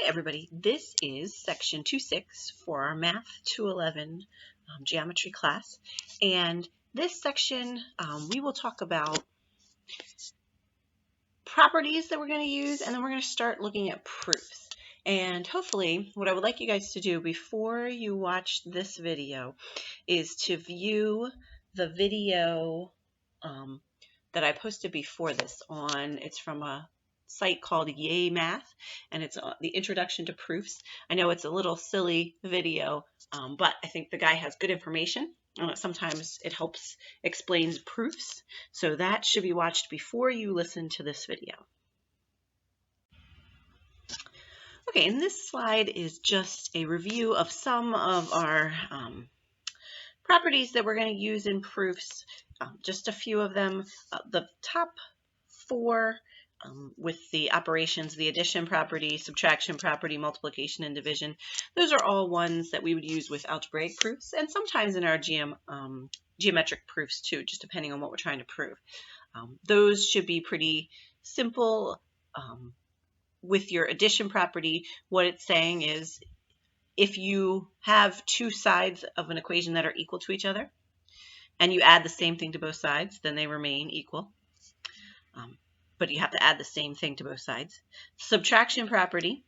Hi everybody, this is section 2.6 for our Math 211 geometry class, and this section we will talk about properties that we're going to use, and then we're going to start looking at proofs. And hopefully what I would like you guys to do before you watch this video is to view the video that I posted before this it's from a site called Yay Math, and it's the introduction to proofs. I know it's a little silly video, but I think the guy has good information. Sometimes it helps explains proofs, so that should be watched before you listen to this video. Okay, and this slide is just a review of some of our properties that we're going to use in proofs, just a few of them. The top four with the operations, the addition property, subtraction property, multiplication, and division. Those are all ones that we would use with algebraic proofs, and sometimes in our geometric proofs too, just depending on what we're trying to prove. Those should be pretty simple. With your addition property, what it's saying is if you have two sides of an equation that are equal to each other, and you add the same thing to both sides, then they remain equal. But you have to add the same thing to both sides. Subtraction property,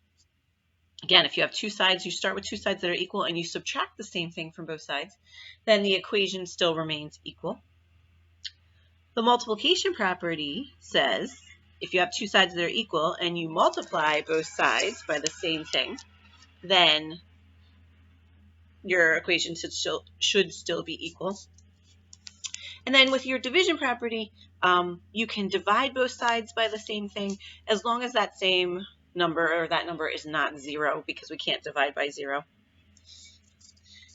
again, if you have two sides, you start with two sides that are equal and you subtract the same thing from both sides, then the equation still remains equal. The multiplication property says if you have two sides that are equal and you multiply both sides by the same thing, then your equation should still be equal. And then with your division property, you can divide both sides by the same thing as long as that same number or that number is not 0, because we can't divide by 0.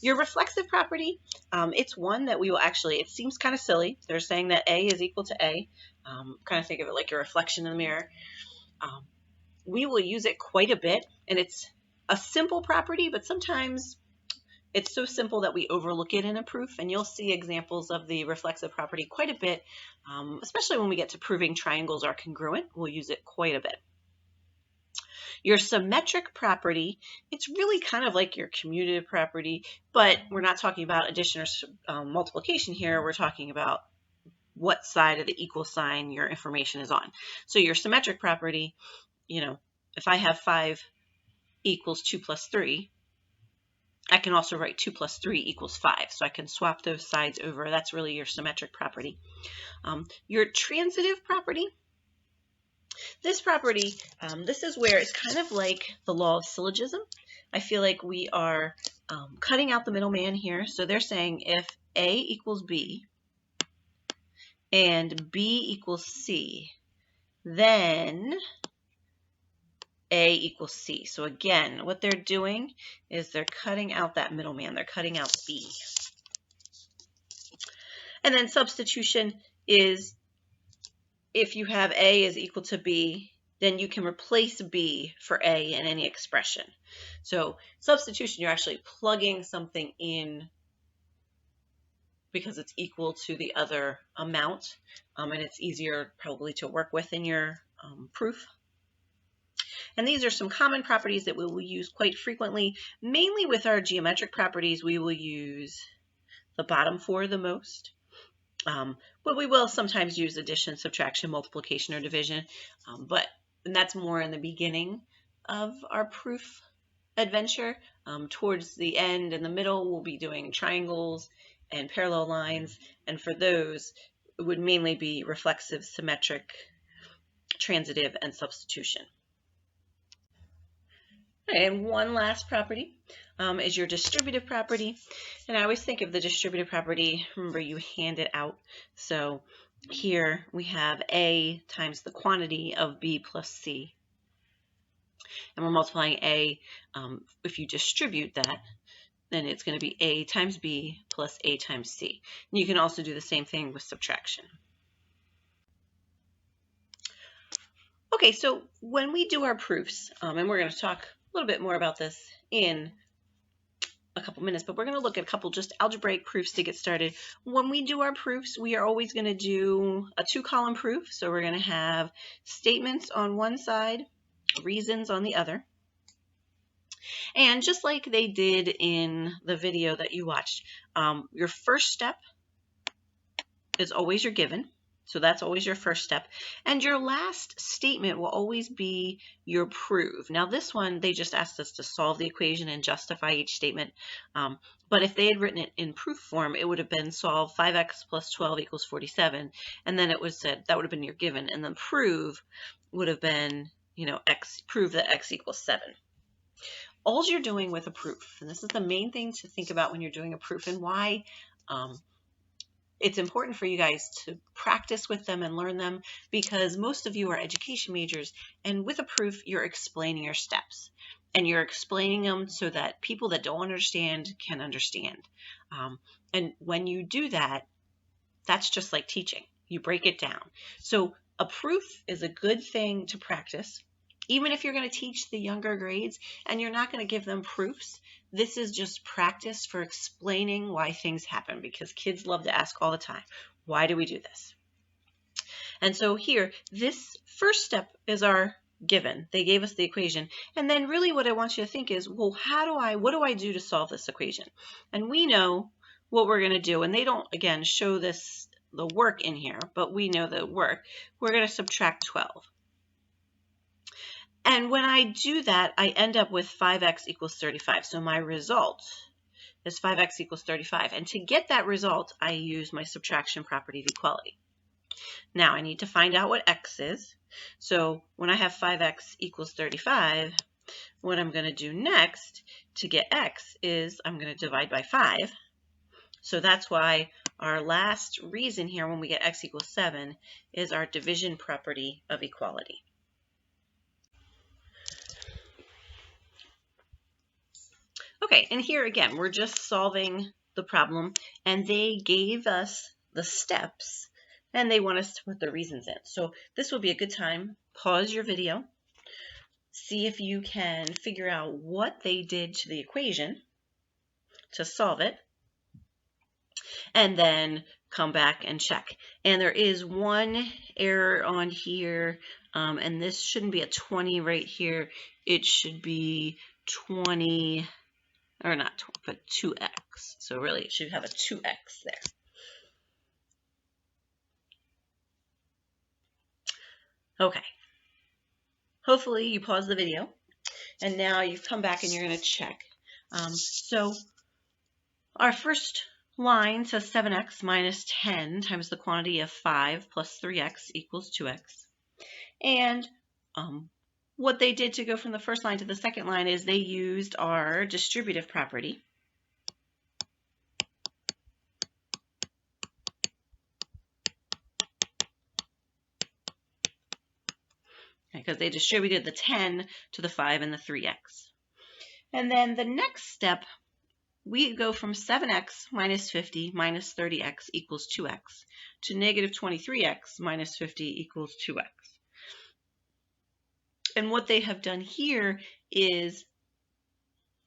Your reflexive property, it's one that we will actually, it seems kind of silly. They're saying that A is equal to A. Kind of think of it like your reflection in the mirror. We will use it quite a bit, and it's a simple property, but sometimes it's so simple that we overlook it in a proof, and you'll see examples of the reflexive property quite a bit, especially when we get to proving triangles are congruent. We'll use it quite a bit. Your symmetric property, it's really kind of like your commutative property, but we're not talking about addition or multiplication here. We're talking about what side of the equal sign your information is on. So your symmetric property, if I have 5 equals 2 plus 3, I can also write 2 plus 3 equals 5. So I can swap those sides over. That's really your symmetric property. Your transitive property, this property, this is where it's kind of like the law of syllogism. I feel like we are cutting out the middleman here. So they're saying if A equals B and B equals C, then A equals C. So again, what they're doing is they're cutting out that middleman. They're cutting out B. And then substitution is if you have A is equal to B, then you can replace B for A in any expression. So substitution, you're actually plugging something in because it's equal to the other amount, and it's easier probably to work with in your proof. And these are some common properties that we will use quite frequently. Mainly with our geometric properties, we will use the bottom four the most. But we will sometimes use addition, subtraction, multiplication, or division. And that's more in the beginning of our proof adventure. Towards the end and the middle, we'll be doing triangles and parallel lines. And for those, it would mainly be reflexive, symmetric, transitive, and substitution. And one last property is your distributive property. And I always think of the distributive property, remember you hand it out. So here we have A times the quantity of B plus C. And we're multiplying A. If you distribute that, then it's going to be A times B plus A times C. And you can also do the same thing with subtraction. Okay, so when we do our proofs, and we're going to talk a little bit more about this in a couple minutes, but we're going to look at a couple just algebraic proofs to get started. When we do our proofs, we are always going to do a 2-column proof. So we're going to have statements on one side, reasons on the other. And just like they did in the video that you watched, your first step is always your given. So that's always your first step. And your last statement will always be your prove. Now this one, they just asked us to solve the equation and justify each statement. But if they had written it in proof form, it would have been solve 5x plus 12 equals 47. And then it was said, that would have been your given. And then prove would have been, prove that x equals 7. All you're doing with a proof, and this is the main thing to think about when you're doing a proof and why it's important for you guys to practice with them and learn them, because most of you are education majors, and with a proof, you're explaining your steps. And you're explaining them so that people that don't understand can understand. And when you do that, that's just like teaching. You break it down. So a proof is a good thing to practice. Even if you're going to teach the younger grades and you're not going to give them proofs, this is just practice for explaining why things happen, because kids love to ask all the time, why do we do this? And so here, this first step is our given. They gave us the equation. And then really what I want you to think is, well, what do I do to solve this equation? And we know what we're going to do. And they don't, again, show the work in here, but we know the work. We're going to subtract 12. And when I do that, I end up with 5x equals 35. So my result is 5x equals 35. And to get that result, I use my subtraction property of equality. Now I need to find out what x is. So when I have 5x equals 35, what I'm going to do next to get x is I'm going to divide by 5. So that's why our last reason here when we get x equals 7 is our division property of equality. Okay, and here again, we're just solving the problem, and they gave us the steps, and they want us to put the reasons in. So this would be a good time. Pause your video. See if you can figure out what they did to the equation to solve it, and then come back and check. And there is one error on here, and this shouldn't be a 20 right here. It should be 20... or not 20, but 2x. So really it should have a 2x there. Okay. Hopefully you pause the video and now you've come back and you're going to check. So our first line says 7x minus 10 times the quantity of 5 plus 3x equals 2x. And what they did to go from the first line to the second line is they used our distributive property. Because they distributed the 10 to the 5 and the 3x. And then the next step, we go from 7x minus 50 minus 30x equals 2x to negative 23x minus 50 equals 2x. And what they have done here is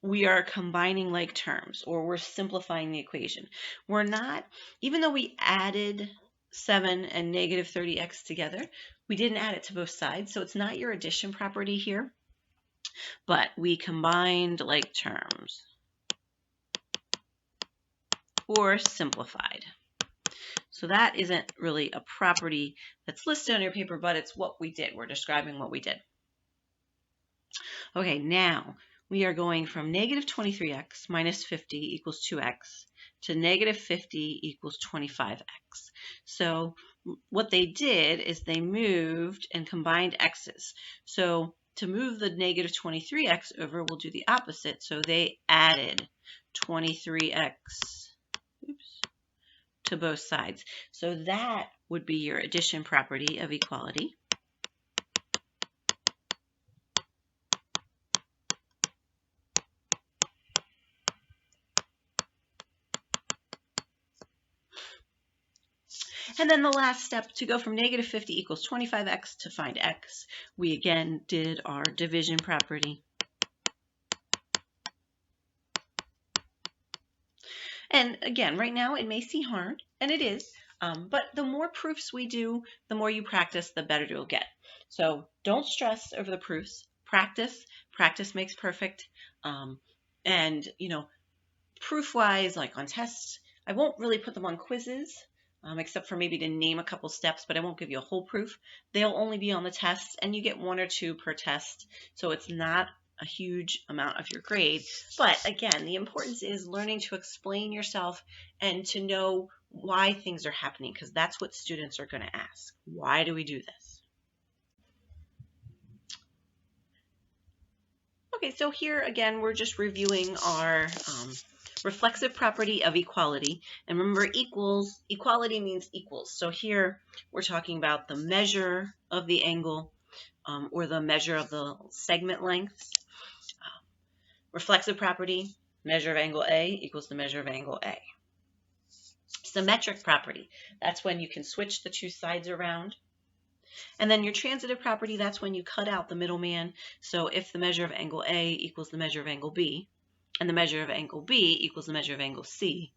we are combining like terms, or we're simplifying the equation. We're not, even though we added 7 and negative 30x together, we didn't add it to both sides. So it's not your addition property here, but we combined like terms or simplified. So that isn't really a property that's listed on your paper, but it's what we did. We're describing what we did. Okay, now we are going from negative 23x minus 50 equals 2x to negative 50 equals 25x. So what they did is they moved and combined x's. So to move the negative 23x over, we'll do the opposite. So they added 23x to both sides. So that would be your addition property of equality. And then the last step, to go from negative 50 equals 25x to find x, we again did our division property. And again, right now it may seem hard, and it is, but the more proofs we do, the more you practice, the better you'll get. So don't stress over the proofs. Practice. Practice makes perfect. And, proof-wise, like on tests, I won't really put them on quizzes, except for maybe to name a couple steps, but I won't give you a whole proof. They'll only be on the tests, and you get 1 or 2 per test, so it's not a huge amount of your grade. But again, the importance is learning to explain yourself and to know why things are happening, because that's what students are going to ask. Why do we do this? Okay, so here again, we're just reviewing our reflexive property of equality. And remember, equality means equals. So here we're talking about the measure of the angle or the measure of the segment lengths. Reflexive property, measure of angle A equals the measure of angle A. Symmetric property, that's when you can switch the 2 sides around. And then your transitive property, that's when you cut out the middleman. So if the measure of angle A equals the measure of angle B, and the measure of angle B equals the measure of angle C,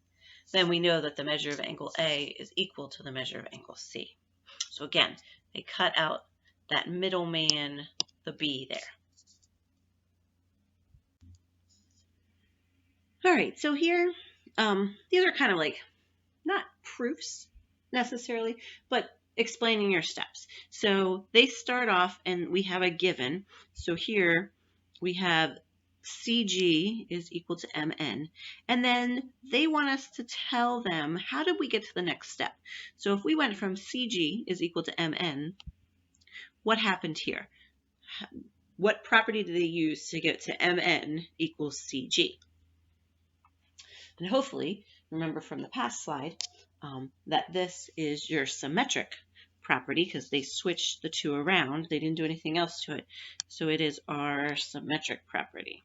then we know that the measure of angle A is equal to the measure of angle C. So again, they cut out that middleman, the B there. All right, so here, these are kind of like, not proofs necessarily, but explaining your steps. So they start off and we have a given. So here we have CG is equal to MN. And then they want us to tell them, how did we get to the next step? So if we went from CG is equal to MN, what happened here? What property did they use to get to MN equals CG? And hopefully, remember from the past slide, that this is your symmetric property because they switched the 2 around. They didn't do anything else to it. So it is our symmetric property.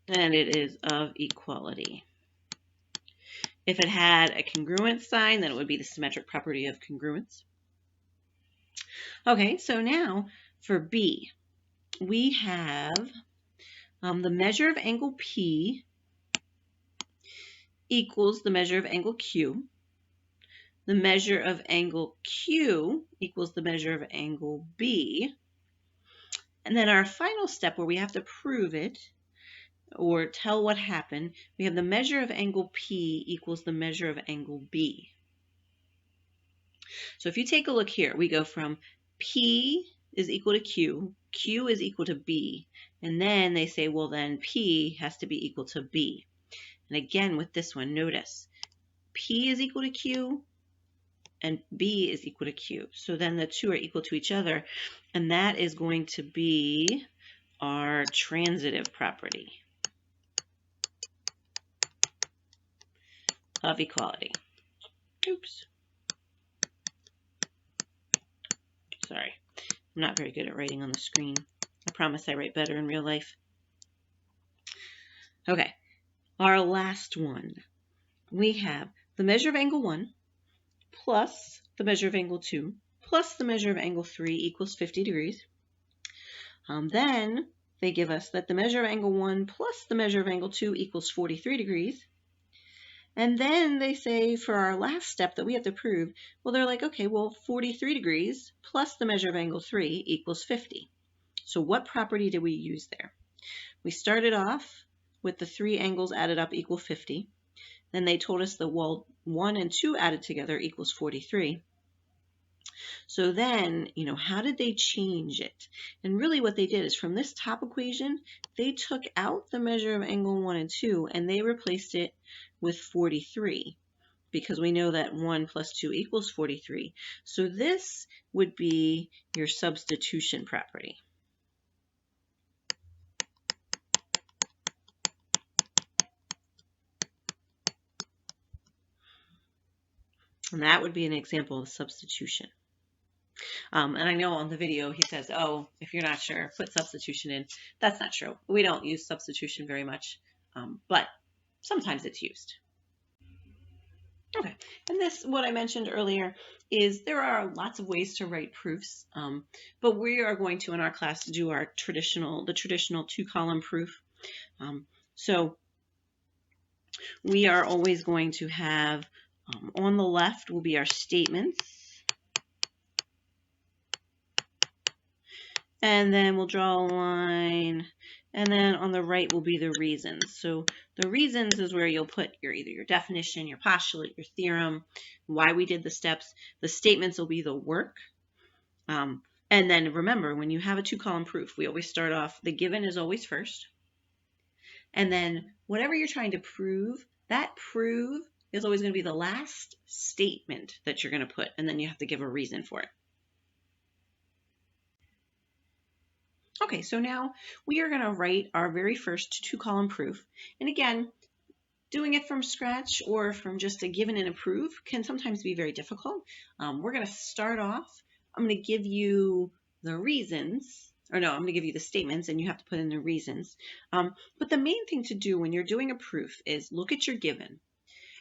And it is of equality. If it had a congruence sign, then it would be the symmetric property of congruence. Okay, so now for B, we have the measure of angle P equals the measure of angle Q. The measure of angle Q equals the measure of angle B. And then our final step where we have to prove it or tell what happened, we have the measure of angle P equals the measure of angle B. So if you take a look here, we go from P is equal to Q, Q is equal to B, and then they say, well, then P has to be equal to B. And again, with this one, notice P is equal to Q and B is equal to Q. So then the 2 are equal to each other, and that is going to be our transitive property of equality. Oops. Sorry, I'm not very good at writing on the screen. I promise I write better in real life. Okay, our last one. We have the measure of angle 1 plus the measure of angle 2 plus the measure of angle 3 equals 50 degrees. Then they give us that the measure of angle 1 plus the measure of angle 2 equals 43 degrees. And then they say for our last step that we have to prove, well, they're like, okay, well, 43 degrees plus the measure of angle 3 equals 50. So what property did we use there? We started off with the 3 angles added up equal 50. Then they told us that, well, 1 and 2 added together equals 43. So then, how did they change it? And really what they did is from this top equation, they took out the measure of angle 1 and 2 and they replaced it with 43 because we know that 1 plus 2 equals 43. So this would be your substitution property. And that would be an example of substitution. And I know on the video he says, oh, if you're not sure, put substitution in. That's not true. We don't use substitution very much, but sometimes it's used. Okay, and this, what I mentioned earlier, is there are lots of ways to write proofs, but we are going to, in our class, do the traditional 2-column proof. So we are always going to have On the left will be our statements. And then we'll draw a line. And then on the right will be the reasons. So the reasons is where you'll put either your definition, your postulate, your theorem, why we did the steps. The statements will be the work. And then remember, when you have a 2-column proof, we always start off, the given is always first. And then whatever you're trying to prove, that prove is always going to be the last statement that you're going to put. And then you have to give a reason for it. Okay, so now we are going to write our very first 2-column proof. And again, doing it from scratch or from just a given and a proof can sometimes be very difficult. We're going to start off. I'm going to give you the reasons, or no, I'm going to give you the statements and you have to put in the reasons. But the main thing to do when you're doing a proof is look at your given.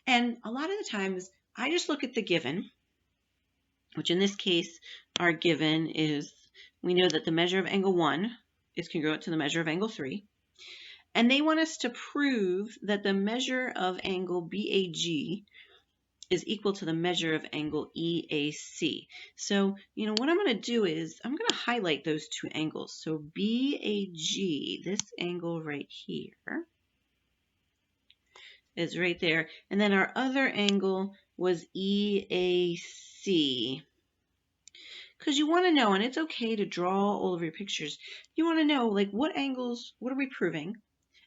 And a lot of the times I just look at the given, which in this case, our given is, we know that the measure of angle 1 is congruent to the measure of angle 3. And they want us to prove that the measure of angle BAG is equal to the measure of angle EAC. So, what I'm going to do is I'm going to highlight those 2 angles. So BAG, this angle right here, is right there. And then our other angle was EAC. Because you want to know, and it's okay to draw all of your pictures, you want to know, like, what angles, what are we proving?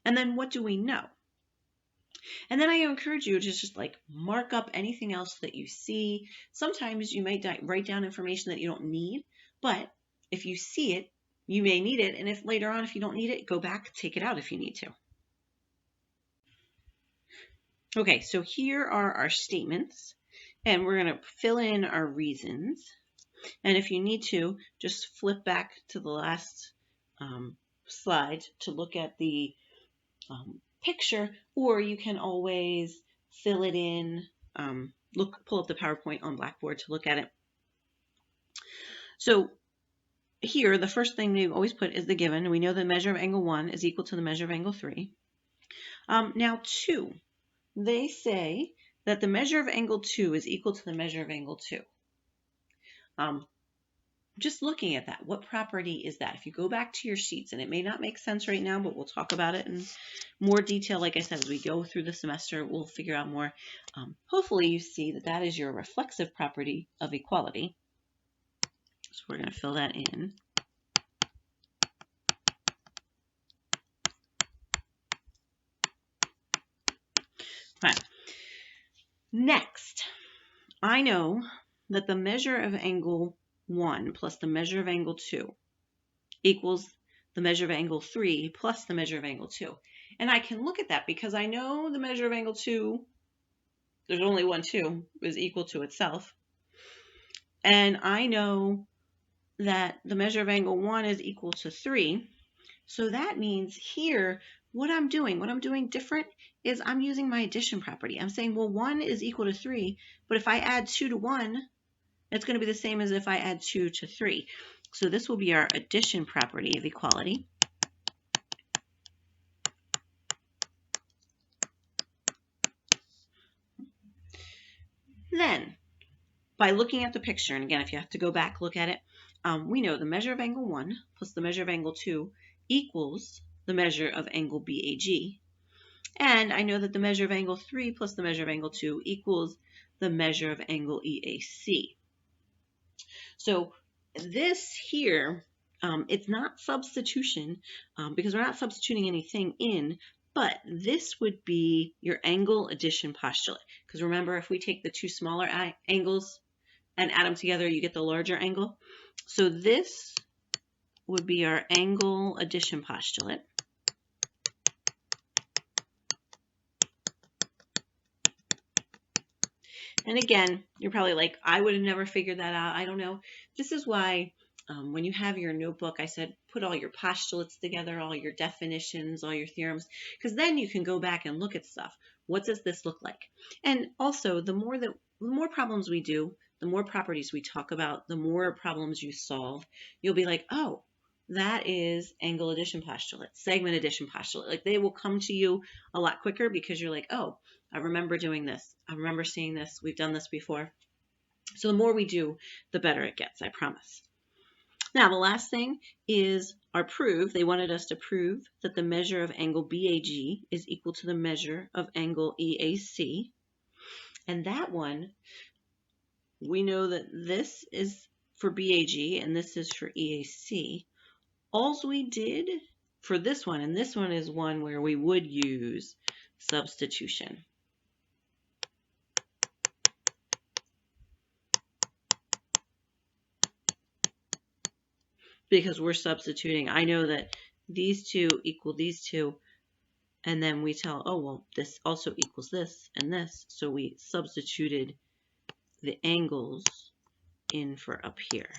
And then what do we know? And then I encourage you to just like mark up anything else that you see. Sometimes you might write down information that you don't need, but if you see it, you may need it. And if later on, if you don't need it, go back, take it out if you need to. Okay, so here are our statements, and we're going to fill in our reasons. And if you need to, just flip back to the last slide to look at the picture, or you can always fill it in, pull up the PowerPoint on Blackboard to look at it. So here, the first thing they always put is the given. We know the measure of angle 1 is equal to the measure of angle 3. Now 2, they say that the measure of angle 2 is equal to the measure of angle 2. Just looking at that, what property is that? If you go back to your sheets, and it may not make sense right now, but we'll talk about it in more detail. Like I said, as we go through the semester, we'll figure out more. Hopefully you see that that is your reflexive property of equality. So we're going to fill that in. Fine. Next, I know that the measure of angle 1 plus the measure of angle 2 equals the measure of angle 3 plus the measure of angle 2. And I can look at that because I know the measure of angle 2, there's only one 2, is equal to itself. And I know that the measure of angle 1 is equal to 3. So that means here, what I'm doing different is I'm using my addition property. I'm saying, well, 1 is equal to 3, but if I add 2 to 1, it's going to be the same as if I add 2 to 3. So this will be our addition property of equality. Then, by looking at the picture, and again, if you have to go back, look at it, we know the measure of angle 1 plus the measure of angle 2 equals the measure of angle BAG. And I know that the measure of angle 3 plus the measure of angle 2 equals the measure of angle EAC. So this here, it's not substitution because we're not substituting anything in, but this would be your angle addition postulate. Because remember, if we take the 2 smaller angles and add them together, you get the larger angle. So this would be our angle addition postulate. And again, you're probably like, I would have never figured that out. I don't know. This is why when you have your notebook, I said, put all your postulates together, all your definitions, all your theorems, because then you can go back and look at stuff. What does this look like? And also, the more problems we do, the more properties we talk about, the more problems you solve, you'll be like, oh, that is angle addition postulate, segment addition postulate. Like they will come to you a lot quicker because you're like, oh, I remember doing this. I remember seeing this. We've done this before. So the more we do, the better it gets, I promise. Now, the last thing is our prove. They wanted us to prove that the measure of angle BAG is equal to the measure of angle EAC. And that one, we know that this is for BAG and this is for EAC. All we did for this one, and this one is one where we would use substitution. Because we're substituting. I know that these two equal these two, and then we tell, oh, well, this also equals this and this. So we substituted the angles in for up here.